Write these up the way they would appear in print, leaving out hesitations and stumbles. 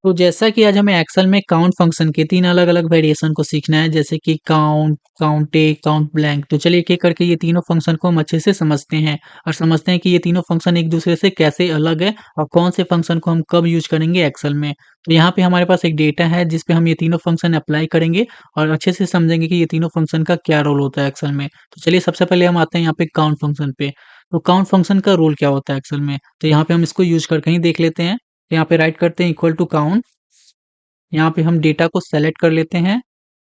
तो जैसा कि आज हमें एक्सेल में काउंट फंक्शन के 3 अलग-अलग वेरिएशन को सीखना है, जैसे कि काउंट, काउंटे, काउंट ब्लैंक। तो चलिए एक-एक करके ये तीनों फंक्शन को हम अच्छे से समझते हैं और समझते हैं कि ये तीनों फंक्शन एक-दूसरे से कैसे अलग है और कौन से फंक्शन को हम कब यूज़ करेंगे एक्सेल में। तो यहाँ पे हमारे पास एक डेटा है जिस पे हम ये तीनों फंक्शन अप्लाई करेंगे और अच्छे से समझेंगे कि ये तीनों फंक्शन का क्या रोल होता है एक्सेल में। तो चलिए सबसे पहले हम आते हैं यहाँ पे काउंट फंक्शन पे। तो काउंट फंक्शन का रोल क्या होता है एक्सेल में? तो यहाँ पे हम इसको यूज़ करके ही देख लेते हैं। तो यहाँ पे राइट करते हैं इक्वल टू काउंट। यहाँ पे हम डेटा को सेलेक्ट कर लेते हैं।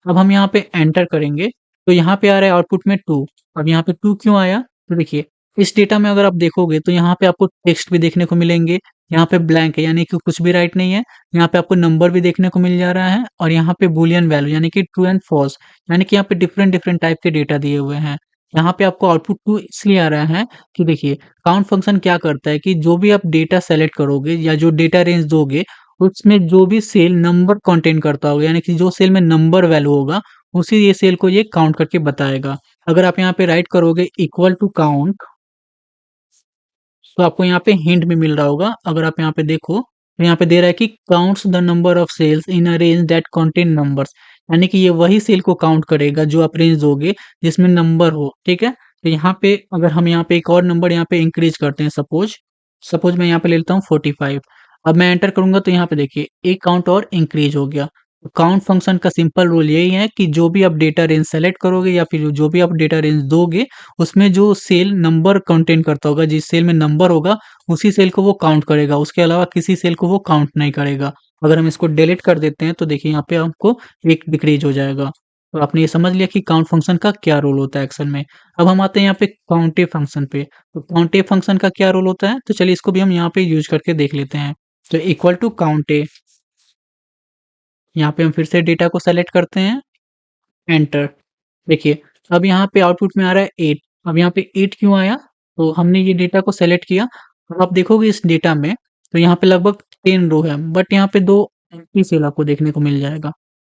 अब हम यहाँ पे एंटर करेंगे, तो यहाँ पे आ रहा है आउटपुट में 2। अब यहाँ पे 2 क्यों आया? तो देखिए, इस डेटा में अगर आप देखोगे तो यहाँ पे आपको टेक्स्ट भी देखने को मिलेंगे, यहाँ पे ब्लैंक है यानी कि कुछ भी राइट नहीं है, यहाँ पे आपको नंबर भी देखने को मिल जा रहा है और यहाँ पे बूलियन वैल्यू यानी कि ट्रू एंड फॉल्स यानी कि यहाँ पे डिफरेंट-डिफरेंट टाइप के डेटा दिए हुए हैं। यहाँ पे आपको आउटपुट 2 इसलिए आ रहा है कि देखिए, काउंट फंक्शन क्या करता है कि जो भी आप डेटा सेलेक्ट करोगे या जो डेटा रेंज दोगे, उसमें जो भी सेल नंबर कंटेन करता होगा यानी कि जो सेल में नंबर वैल्यू होगा, उसी ये सेल को ये काउंट करके बताएगा। अगर आप यहाँ पे राइट करोगे इक्वल टू काउंट, तो आपको यहाँ पे हिंट भी मिल रहा होगा। अगर आप यहाँ पे देखो, तो यहाँ पे दे रहा है कि counts the number of cells in a range that contain numbers, यानी कि ये वही सेल को काउंट करेगा जो आप रेंज दोगे जिसमें नंबर हो, ठीक है? तो यहाँ पे अगर हम यहाँ पे एक और नंबर यहाँ पे इंक्रीज करते हैं, सपोज मैं यहाँ पे ले लेता हूँ 45। अब मैं एंटर करूँगा तो यहाँ पे देखिए एक काउंट और इंक्रीज हो गया। काउंट फंक्शन का सिंपल रूल यही है कि जो भी आप डेटा रेंज सेलेक्ट करोगे या फिर जो भी आप डेटा रेंज दोगे, उसमें जो सेल नंबर कंटेन करता होगा, जिस सेल में नंबर होगा, उसी सेल को वो काउंट करेगा, उसके अलावा किसी सेल को वो काउंट नहीं करेगा। अगर हम इसको डिलीट कर देते हैं तो देखिए यहाँ पे आपको 1 डिक्रीज हो जाएगा। तो आपने ये समझ लिया कि काउंट फंक्शन का क्या रोल होता है एक्सेल में। अब हम आते हैं यहाँ पे काउंटे फंक्शन पे। तो काउंटे फंक्शन का क्या रोल होता है? तो चलिए इसको भी हम यहाँ पे यूज़ करके देख लेते हैं। तो इक्वल टू काउंटे, यहाँ पे हम फिर से डेटा को सेलेक्ट करते हैं, एंटर। देखिए, अब यहाँ पे आउटपुट में आ रहा है 8। अब यहाँ पे 8 क्यों आया? तो हमने ये डेटा को सेलेक्ट किया। अब आप देखोगे इस डेटा में, तो यहाँ पे लगभग 10 रो है, बट यहाँ पे 2 एम्प्टी सेल आपको देखने को मिल जाएगा,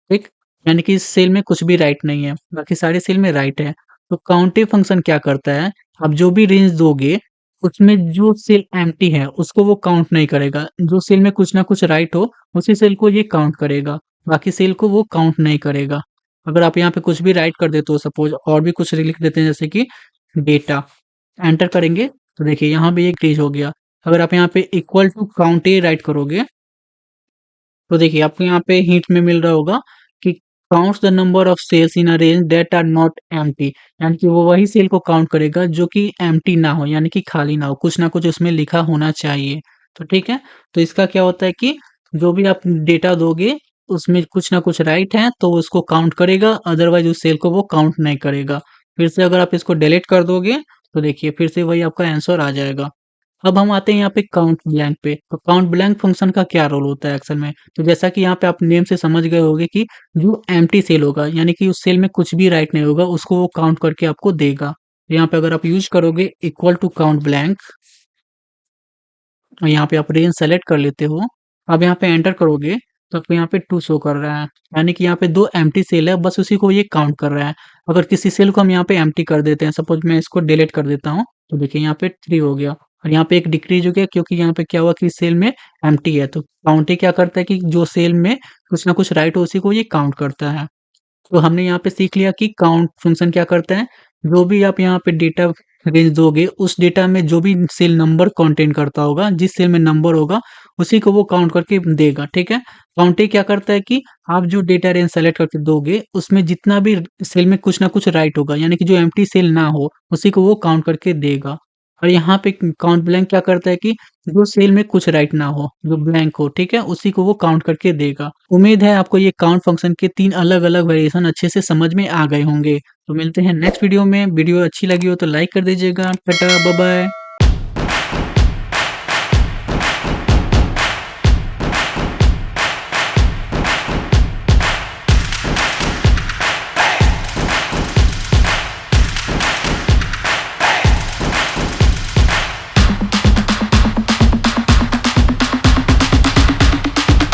ठीक? यानी कि इस सेल में कुछ भी राइट नहीं है, बाकी सारे सेल में राइट है। तो काउंटिंग फंक्शन क्या करता है, आप जो भी रेंज दोगे, उसमें जो सेल एम्प्टी है, उसको वो काउंट नहीं करेगा। जो सेल में कुछ ना कुछ राइट हो, उसी सेल को ये काउंट करेगा, बाकी सेल को वो काउंट नहीं करेगा। अगर आप यहाँ पे कुछ भी राइट कर देते हो सपोज़ और भी कुछ लिख देते हैं जैसे कि डेटा, एंटर करेंगे तो देखिए यहाँ पे ये इंक्रीज़ हो गया। अगर आप यहाँ पे equal to count A write करोगे, तो देखिए आपको यहाँ पे हिंट में मिल रहा होगा कि counts the number of cells in a range that are not empty, यानी कि वो वही सेल को काउंट करेगा जो कि एम्प्टी ना हो यानी कि खाली ना हो, कुछ ना कुछ उसमें लिखा होना चाहिए। तो ठीक है, तो इसका क्या होता है कि जो भी आप डेटा दोगे उसमें कुछ ना कुछ राइट है तो वो उसको काउंट करेगा, अदरवाइज उस सेल को वो काउंट नहीं करेगा। फिर से अगर आप इसको डिलीट कर दोगे तो देखिए फिर से वही आपका आंसर आ जाएगा। अब हम आते हैं यहाँ पे काउंट ब्लैंक पे। तो काउंट ब्लैंक फंक्शन का क्या रोल होता है एक्सेल में? तो जैसा कि यहाँ पे आप नेम से समझ गए होंगे कि जो एम्प्टी सेल होगा यानी कि उस सेल में कुछ भी राइट नहीं होगा, उसको वो काउंट करके आपको देगा। तो यहाँ पे अगर आप यूज़ करोगे इक्वल टू काउंट ब्लैंक और यहाँ पे आप रेंज सेलेक्ट कर लेते हो। अब यहाँ पे एंटर करोगे तो आपको यहाँ पे 2 शो कर रहा है। यानी कि यहाँ पे 2 एम्प्टी सेल है, बस उसी को ये काउंट कर रहा है। अगर किसी सेल को हम यहाँ पे एम्प्टी कर देते हैं, सपोज़ मैं इसको डिलीट कर देता हूँ, तो देखिए यहाँ पे 3 हो गया और यहाँ पे 1 डिक्रीज़ हो गया क्योंकि यहाँ पे क्या हुआ कि सेल में एम्प्टी है। तो काउंट ही क्या करता है कि जो सेल में कुछ ना कुछ राइट हो उसी को ये काउंट करता है। तो हमने यहाँ पे सीख लिया कि काउंट फंक्शन क्या करता है, जो भी आप यहाँ पे डेटा रेंज दोगे, उस डेटा में जो भी सेल नंबर कंटेन करता होगा, जिस सेल में नंबर होगा, उसी को वो काउंट करके देगा, ठीक है? काउंटिंग क्या करता है कि आप जो डेटा रेंज सेलेक्ट करके दोगे, उसमें जितना भी सेल में कुछ ना कुछ राइट होगा, यानी कि जो एम्प्टी सेल ना हो, उसी को वो काउंट करके देगा। और यहाँ पे काउंट ब्लैंक क्या करता है कि जो सेल में कुछ राइट ना हो, जो ब्लैंक हो, ठीक है? उसी को वो काउंट करके देगा। उम्मीद है आपको ये काउंट फंक्शन के 3 अलग-अलग वेरिएशन अच्छे से समझ में आ गए होंगे। तो मिलते हैं नेक्स्ट वीडियो में। वीडियो अच्छी लगी हो तो लाइक कर दीजिएगा। Tata, bye bye.